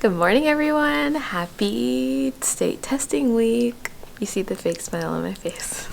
Good morning, everyone. Happy state testing week. You see the fake smile on my face.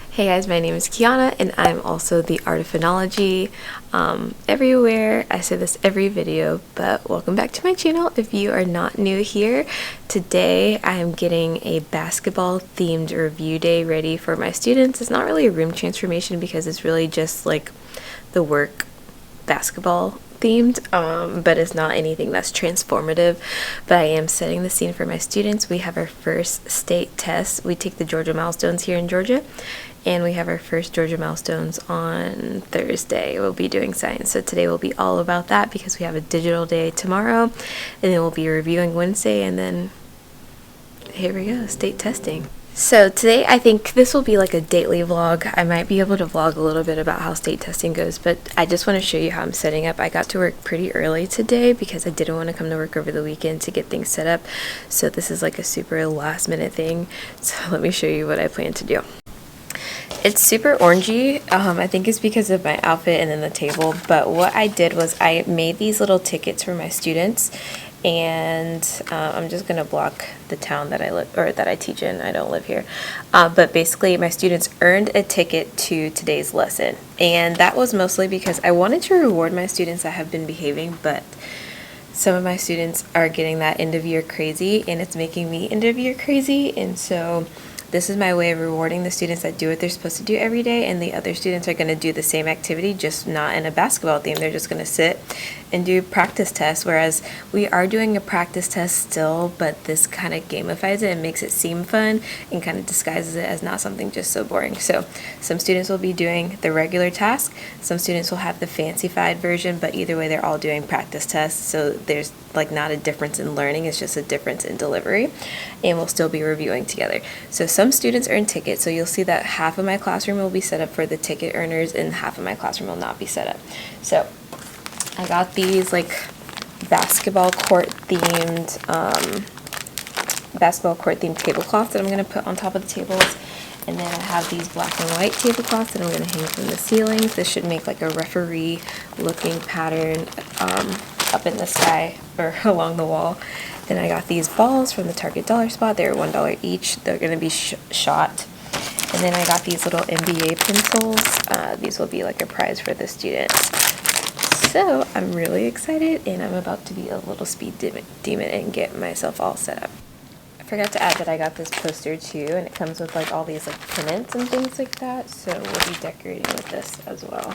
Hey guys, my name is Kiana and I'm also the Art of Phonology everywhere. I say this every video, but welcome back to my channel if you are not new here. Today I am getting a basketball themed review day ready for my students. It's not really a room transformation because it's really just like the work basketball themed, but it's not anything that's transformative. But I am setting the scene for my students. We have our first state test. We take the Georgia Milestones here in Georgia, and we have our first Georgia Milestones on Thursday. We'll be doing science, so today will be all about that because we have a digital day tomorrow, and then we'll be reviewing Wednesday, and then here we go, state testing. So today I think this will be like a daily vlog. I might be able to vlog a little bit about how state testing goes, but I just want to show you how I'm setting up. I got to work pretty early today because I didn't want to come to work over the weekend to get things set up. So this is like a super last minute thing. So let me show you what I plan to do. It's super orangey. I think it's because of my outfit and then the table, but what I did was I made these little tickets for my students, and I'm just gonna block the town that I live or that I teach in. I don't live here, but basically my students earned a ticket to today's lesson, and that was mostly because I wanted to reward my students that have been behaving, but some of my students are getting that end of year crazy, and it's making me end of year crazy, and so this is my way of rewarding the students that do what they're supposed to do every day, and the other students are going to do the same activity, just not in a basketball theme. They're just going to sit and do practice tests, whereas we are doing a practice test still, but this kind of gamifies it and makes it seem fun and kind of disguises it as not something just so boring. So some students will be doing the regular task, some students will have the fancified version, but either way they're all doing practice tests, so there's like not a difference in learning, it's just a difference in delivery, and we'll still be reviewing together. So some students earn tickets, so you'll see that half of my classroom will be set up for the ticket earners and half of my classroom will not be set up. So I got these like basketball court themed tablecloths that I'm going to put on top of the tables, and then I have these black and white tablecloths that I'm going to hang from the ceilings. This should make like a referee looking pattern up in the sky or along the wall. Then I got these balls from the Target Dollar Spot. They're $1 each. They're going to be shot. And then I got these little NBA pencils. These will be like a prize for the students. So I'm really excited, and I'm about to be a little speed demon and get myself all set up. I forgot to add that I got this poster too, and it comes with like all these like pennants and things like that. So we'll be decorating with this as well.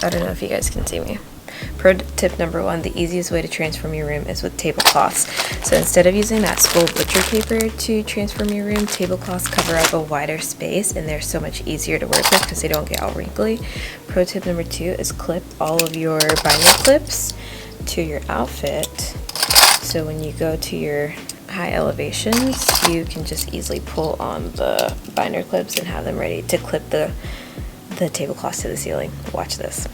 I don't know if you guys can see me. Pro tip number 1, the easiest way to transform your room is with tablecloths. So instead of using that spool butcher paper to transform your room, tablecloths cover up a wider space and they're so much easier to work with because they don't get all wrinkly. Pro tip number 2 is clip all of your binder clips to your outfit. So when you go to your high elevations, you can just easily pull on the binder clips and have them ready to clip the tablecloths to the ceiling. Watch this.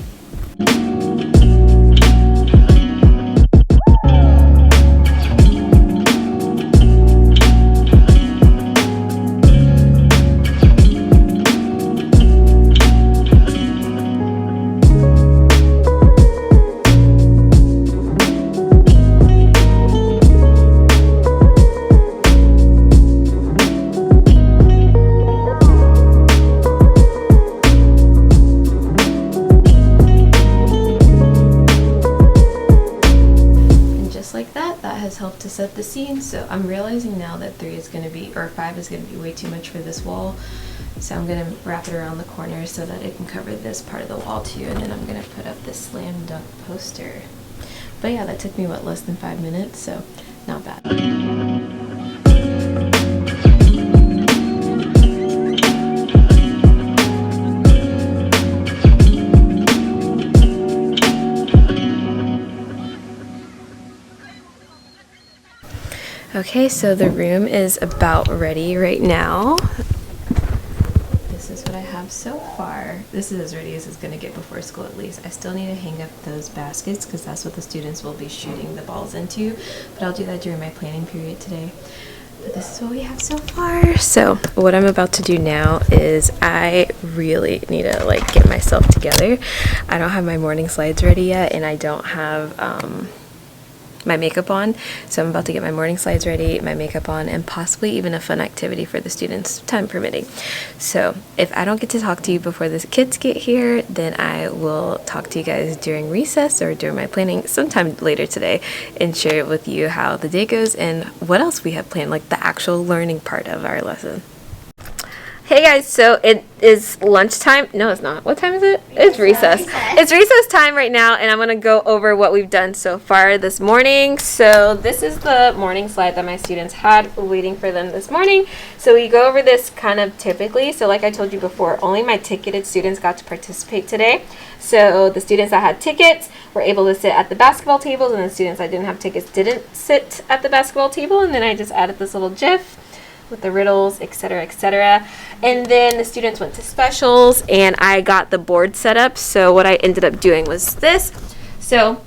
has helped to set the scene. So I'm realizing now that 3 is going to be, or 5 is going to be way too much for this wall. So I'm going to wrap it around the corner so that it can cover this part of the wall too. And then I'm going to put up this slam dunk poster. But yeah, that took me, what, less than 5 minutes, so not bad. Okay, so the room is about ready right now. This is what I have so far. This is as ready as it's going to get before school, at least. I still need to hang up those baskets because that's what the students will be shooting the balls into, but I'll do that during my planning period today. But this is what we have so far. So what I'm about to do now is I really need to like get myself together. I don't have my morning slides ready yet, and I don't have my makeup on, so I'm about to get my morning slides ready, my makeup on, and possibly even a fun activity for the students, time permitting. So if I don't get to talk to you before the kids get here, then I will talk to you guys during recess or during my planning sometime later today and share with you how the day goes and what else we have planned, like the actual learning part of our lesson. Hey guys, so it is lunchtime. No, it's not. What time is it? It's recess. It's recess time right now, and I'm going to go over what we've done so far this morning. So this is the morning slide that my students had waiting for them this morning. So we go over this kind of typically. So like I told you before, only my ticketed students got to participate today. So the students that had tickets were able to sit at the basketball tables, and the students that didn't have tickets didn't sit at the basketball table. And then I just added this little GIF with the riddles, etc., etc. And then the students went to specials, and I got the board set up. So what I ended up doing was this. So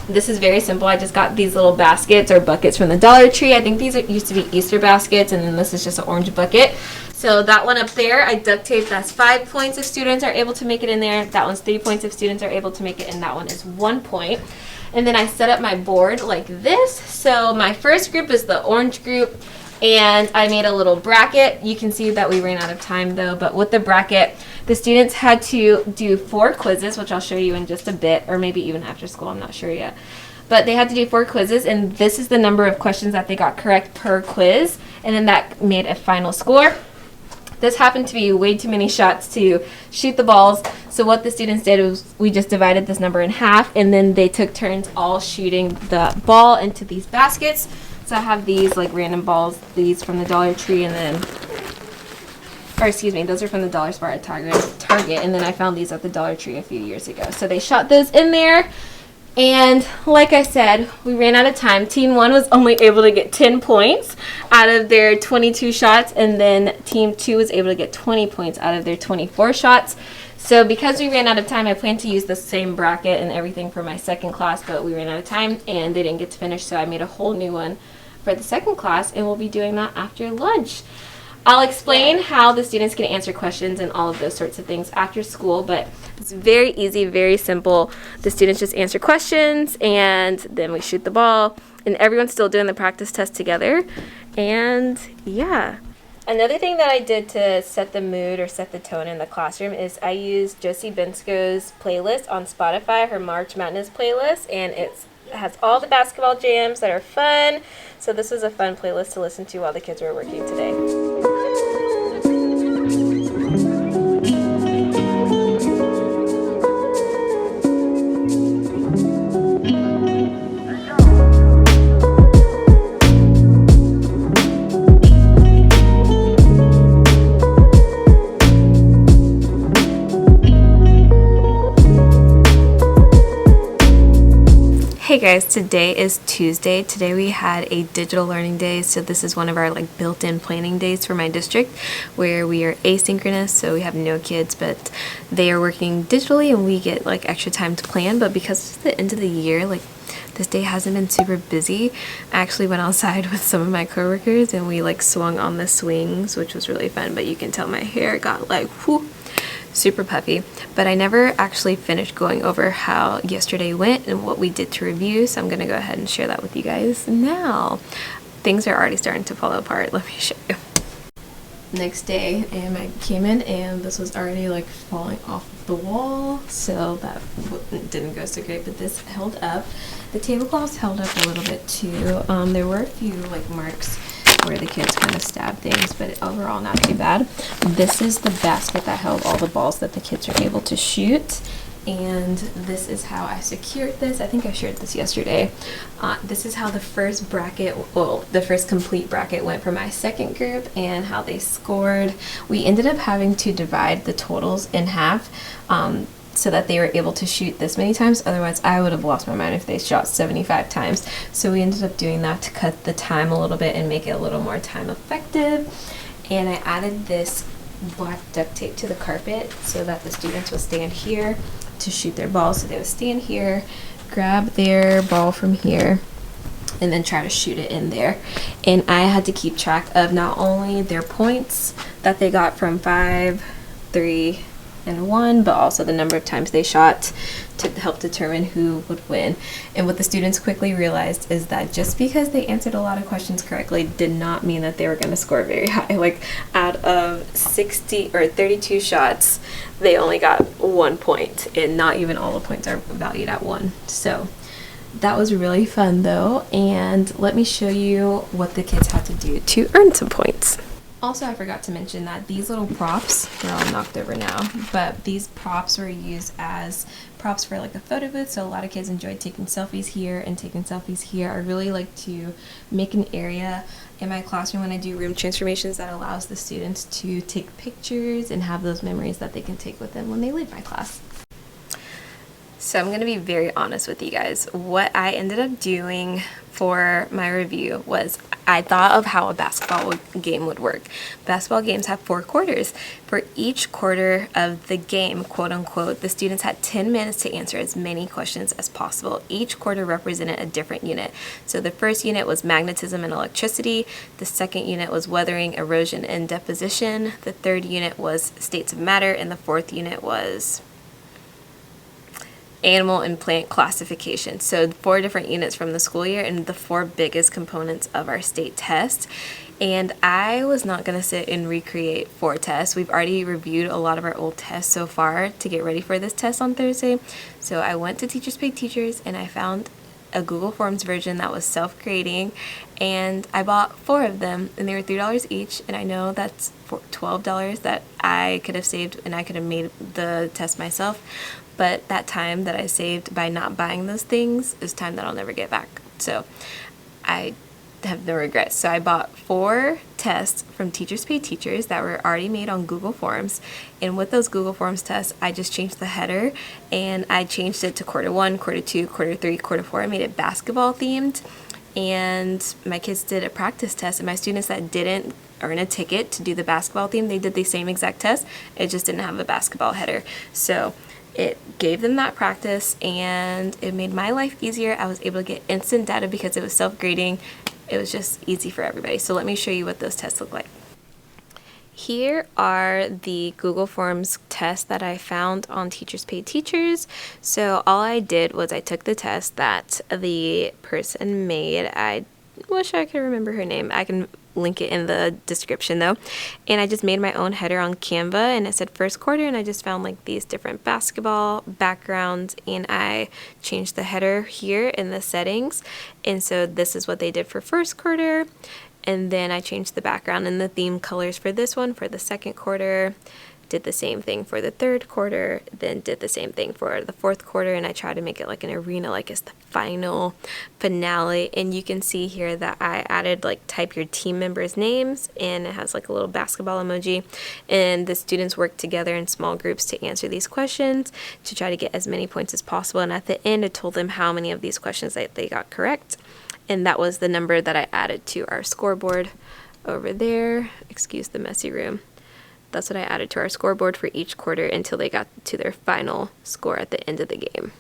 this is very simple. I just got these little baskets or buckets from the Dollar Tree. I think these used to be Easter baskets, and then this is just an orange bucket. So that one up there, I duct taped. That's 5 points if students are able to make it in there. That one's 3 points if students are able to make it, and that one is 1 point. And then I set up my board like this. So my first group is the orange group, and I made a little bracket. You can see that we ran out of time though, but with the bracket, the students had to do 4 quizzes, which I'll show you in just a bit, or maybe even after school, I'm not sure yet. But they had to do 4 quizzes, and this is the number of questions that they got correct per quiz, and then that made a final score. This happened to be way too many shots to shoot the balls, so what the students did was we just divided this number in half, and then they took turns all shooting the ball into these baskets. So I have these like random balls, these from the Dollar Tree, and then, or excuse me, those are from the Dollar Spot at Target, and then I found these at the Dollar Tree a few years ago. So they shot those in there, and like I said, we ran out of time. Team 1 was only able to get 10 points out of their 22 shots, and then Team 2 was able to get 20 points out of their 24 shots. So because we ran out of time, I plan to use the same bracket and everything for my second class, but we ran out of time and they didn't get to finish, so I made a whole new one for the second class, and we'll be doing that after lunch. I'll explain how the students can answer questions and all of those sorts of things after school, but it's very easy, very simple. The students just answer questions, and then we shoot the ball, and everyone's still doing the practice test together, and yeah. Another thing that I did to set the mood or set the tone in the classroom is I used Josie Bensko's playlist on Spotify, her March Madness playlist, and it has all the basketball jams that are fun. So this was a fun playlist to listen to while the kids were working today. Hey guys, today is Tuesday. Today we had a digital learning day, so this is one of our like built-in planning days for my district where we are asynchronous, so we have no kids, but they are working digitally and we get like extra time to plan. But because it's the end of the year, like this day hasn't been super busy. I actually went outside with some of my coworkers and we like swung on the swings, which was really fun, but you can tell my hair got like whoo, super puffy. But I never actually finished going over how yesterday went and what we did to review, so I'm gonna go ahead and share that with you guys now. Things are already starting to fall apart. Let me show you. next day, and I came in and this was already like falling off the wall, so that didn't go so great, but this held up. The tablecloths held up a little bit too. There were a few like marks where the kids kind of stabbed things, but overall not too bad. This is the basket that held all the balls that the kids were able to shoot. And this is how I secured this. I think I shared this yesterday. This is how the first bracket, well, the first complete bracket went for my second group and how they scored. We ended up having to divide the totals in half so that they were able to shoot this many times. Otherwise, I would have lost my mind if they shot 75 times. So we ended up doing that to cut the time a little bit and make it a little more time effective. And I added this black duct tape to the carpet so that the students would stand here to shoot their balls. So they would stand here, grab their ball from here, and then try to shoot it in there. And I had to keep track of not only their points that they got from 5, 3, and 1, but also the number of times they shot to help determine who would win. And what the students quickly realized is that just because they answered a lot of questions correctly did not mean that they were going to score very high. Like out of 60 or 32 shots, they only got 1 point, and not even all the points are valued at 1. So that was really fun though, and let me show you what the kids had to do to earn some points. Also, I forgot to mention that these little props, they're all knocked over now, but these props were used as props for like a photo booth, so a lot of kids enjoyed taking selfies here and taking selfies here. I really like to make an area in my classroom when I do room transformations that allows the students to take pictures and have those memories that they can take with them when they leave my class. So I'm going to be very honest with you guys. What I ended up doing for my review was I thought of how a basketball game would work. Basketball games have 4 quarters. For each quarter of the game, quote unquote, the students had 10 minutes to answer as many questions as possible. Each quarter represented a different unit. So the first unit was magnetism and electricity. The second unit was weathering, erosion, and deposition. The third unit was states of matter. And the fourth unit was animal and plant classification. So 4 different units from the school year and the 4 biggest components of our state test. And I was not going to sit and recreate 4 tests. We've already reviewed a lot of our old tests so far to get ready for this test on Thursday. So I went to Teachers Pay Teachers and I found a Google Forms version that was self-grading, and I bought 4 of them, and they were $3 each, and I know that's $12 that I could have saved and I could have made the test myself. But that time that I saved by not buying those things is time that I'll never get back. So I have no regrets. So I bought 4 tests from Teachers Pay Teachers that were already made on Google Forms. And with those Google Forms tests, I just changed the header and I changed it to quarter 1, quarter 2, quarter 3, quarter 4. I made it basketball themed. And my kids did a practice test, and my students that didn't earn a ticket to do the basketball theme, they did the same exact test. It just didn't have a basketball header. So it gave them that practice and it made my life easier. I was able to get instant data because it was self-grading. It was just easy for everybody. So let me show you what those tests look like. Here are the Google Forms tests that I found on Teachers Pay Teachers. So all I did was I took the test that the person made. I wish I could remember her name. I can link it in the description though. And I just made my own header on Canva, and it said first quarter, and I just found like these different basketball backgrounds, and I changed the header here in the settings. And so this is what they did for first quarter. And then I changed the background and the theme colors for this one for the second quarter, did the same thing for the third quarter, then did the same thing for the fourth quarter, and I tried to make it like an arena, like it's the final finale. And you can see here that I added like type your team members' names, and it has like a little basketball emoji, and the students worked together in small groups to answer these questions to try to get as many points as possible. And at the end, I told them how many of these questions that they got correct. And that was the number that I added to our scoreboard over there. Excuse the messy room. That's what I added to our scoreboard for each quarter until they got to their final score at the end of the game.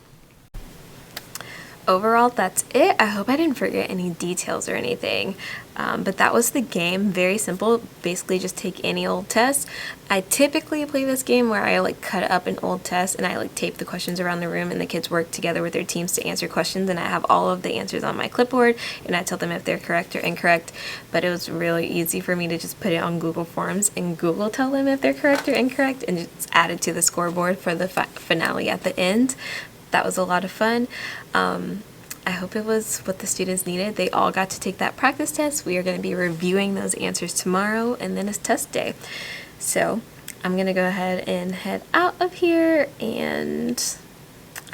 overall, that's it. I hope I didn't forget any details or anything. But that was the game. Very simple. Basically, just take any old test. I typically play this game where I like cut up an old test and I like tape the questions around the room, and the kids work together with their teams to answer questions, and I have all of the answers on my clipboard and I tell them if they're correct or incorrect. But it was really easy for me to just put it on Google Forms and Google tell them if they're correct or incorrect and just add it to the scoreboard for the finale at the end. That was a lot of fun. I hope it was what the students needed. They all got to take that practice test. We are going to be reviewing those answers tomorrow, and then it's test day. So I'm going to go ahead and head out of here, and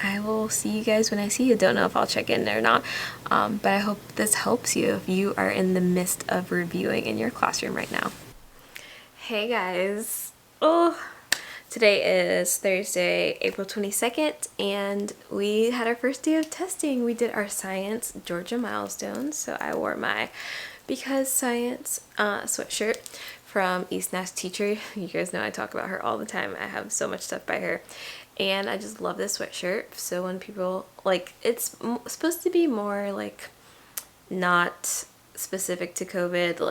I will see you guys when I see you. Don't know if I'll check in or not, but I hope this helps you if you are in the midst of reviewing in your classroom right now. Hey guys. Today is Thursday, April 22nd, and we had our first day of testing. We did our science Georgia milestones, so I wore my Because Science sweatshirt from East Nash Teacher. You guys know I talk about her all the time. I have so much stuff by her, and I just love this sweatshirt. So when people, like, it's supposed to be more, like, not specific to COVID,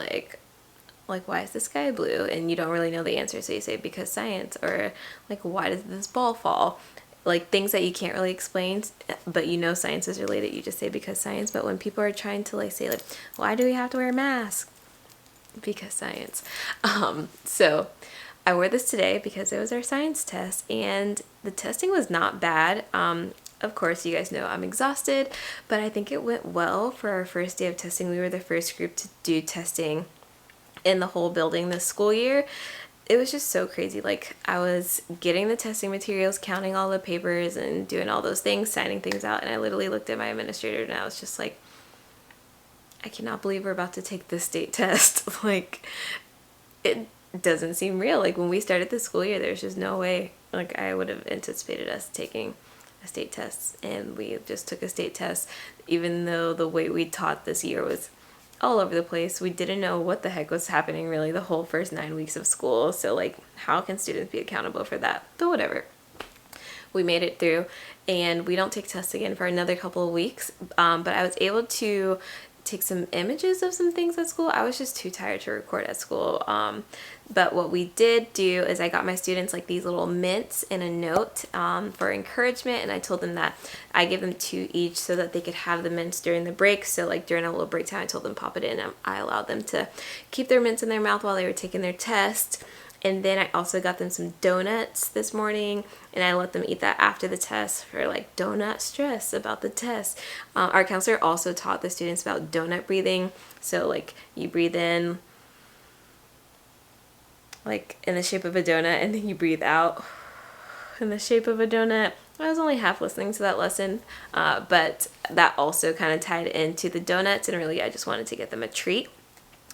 like why is the sky blue, and you don't really know the answer, so you say because science, or like why does this ball fall, like things that you can't really explain but you know science is related, you just say because science. But when people are trying to like say like why do we have to wear a mask, because science. So I wore this today because it was our science test, and the testing was not bad. Of course, you guys know I'm exhausted, but I think it went well for our first day of testing. We were the first group to do testing in the whole building this school year. It was just so crazy. Like, I was getting the testing materials, counting all the papers and doing all those things, signing things out, and I literally looked at my administrator and I was just like, I cannot believe we're about to take this state test. Like, it doesn't seem real. Like, when we started the school year, there's just no way like I would have anticipated us taking a state test, and we just took a state test. Even though the way we taught this year was all over the place, we didn't know what the heck was happening really the whole first 9 weeks of school. So like, how can students be accountable for that? But whatever, we made it through, and we don't take tests again for another couple of weeks. But I was able to take some images of some things at school. I was just too tired to record at school. But what we did do is I got my students like these little mints and a note for encouragement, and I told them that I give them 2 each so that they could have the mints during the break. So like during a little break time, I told them pop it in, and I allowed them to keep their mints in their mouth while they were taking their test. And then I also got them some donuts this morning, and I let them eat that after the test for like donut stress about the test. Our counselor also taught the students about donut breathing. So like you breathe in like in the shape of a donut, and then you breathe out in the shape of a donut. I was only half listening to that lesson, but that also kind of tied into the donuts, and really I just wanted to get them a treat.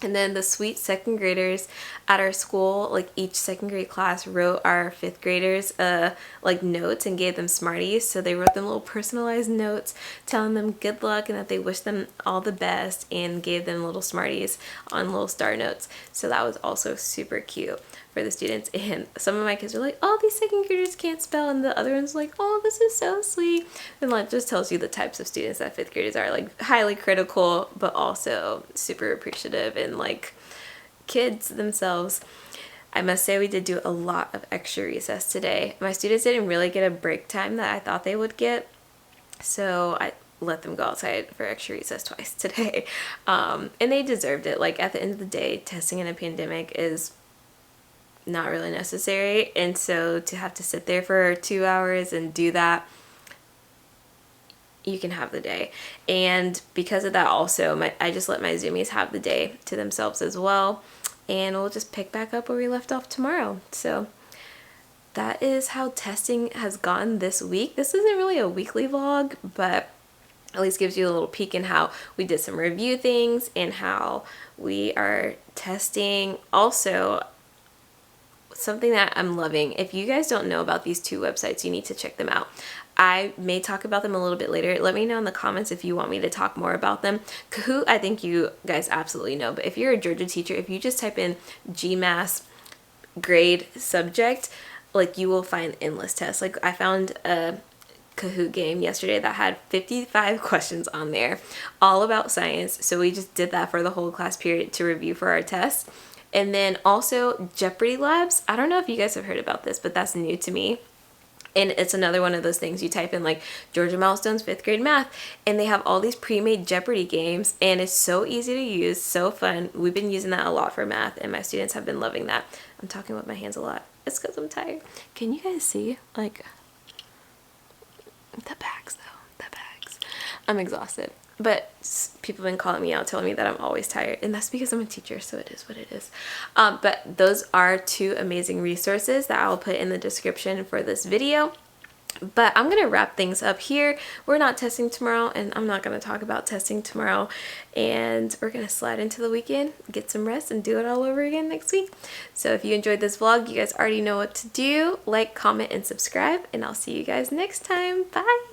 And then the sweet second graders at our school, like each second grade class wrote our fifth graders like notes and gave them Smarties. So they wrote them little personalized notes telling them good luck and that they wished them all the best, and gave them little Smarties on little star notes. So that was also super cute for the students. And some of my kids were like, oh, these second graders can't spell, and the other ones were like, oh, this is so sweet. And that just tells you the types of students that fifth graders are, like highly critical but also super appreciative, and like kids themselves. I must say we did do a lot of extra recess today. My students didn't really get a break time that I thought they would get, so I let them go outside for extra recess twice today. And they deserved it. Like at the end of the day, testing in a pandemic is not really necessary, and so to have to sit there for 2 hours and do that, you can have the day. And because of that also, I just let my Zoomies have the day to themselves as well, and we'll just pick back up where we left off tomorrow. So that is how testing has gone this week. This isn't really a weekly vlog, but at least gives you a little peek in how we did some review things and how we are testing. Also, something that I'm loving, if you guys don't know about these 2 websites, you need to check them out. I may talk about them a little bit later. Let me know in the comments if you want me to talk more about them. Kahoot, I think you guys absolutely know, but if you're a Georgia teacher, if you just type in GMAS grade subject, like you will find endless tests. Like I found a Kahoot game yesterday that had 55 questions on there, all about science. So we just did that for the whole class period to review for our tests. And then also Jeopardy Labs. I don't know if you guys have heard about this, but that's new to me. And it's another one of those things you type in like Georgia Milestones 5th grade math, and they have all these pre-made Jeopardy games, and it's so easy to use, so fun. We've been using that a lot for math, and my students have been loving that. I'm talking with my hands a lot. It's because I'm tired. Can you guys see like the bags though? The bags. I'm exhausted. But people have been calling me out, telling me that I'm always tired. And that's because I'm a teacher, so it is what it is. But those are 2 amazing resources that I'll put in the description for this video. But I'm going to wrap things up here. We're not testing tomorrow, and I'm not going to talk about testing tomorrow. And we're going to slide into the weekend, get some rest, and do it all over again next week. So if you enjoyed this vlog, you guys already know what to do. Like, comment, and subscribe. And I'll see you guys next time. Bye!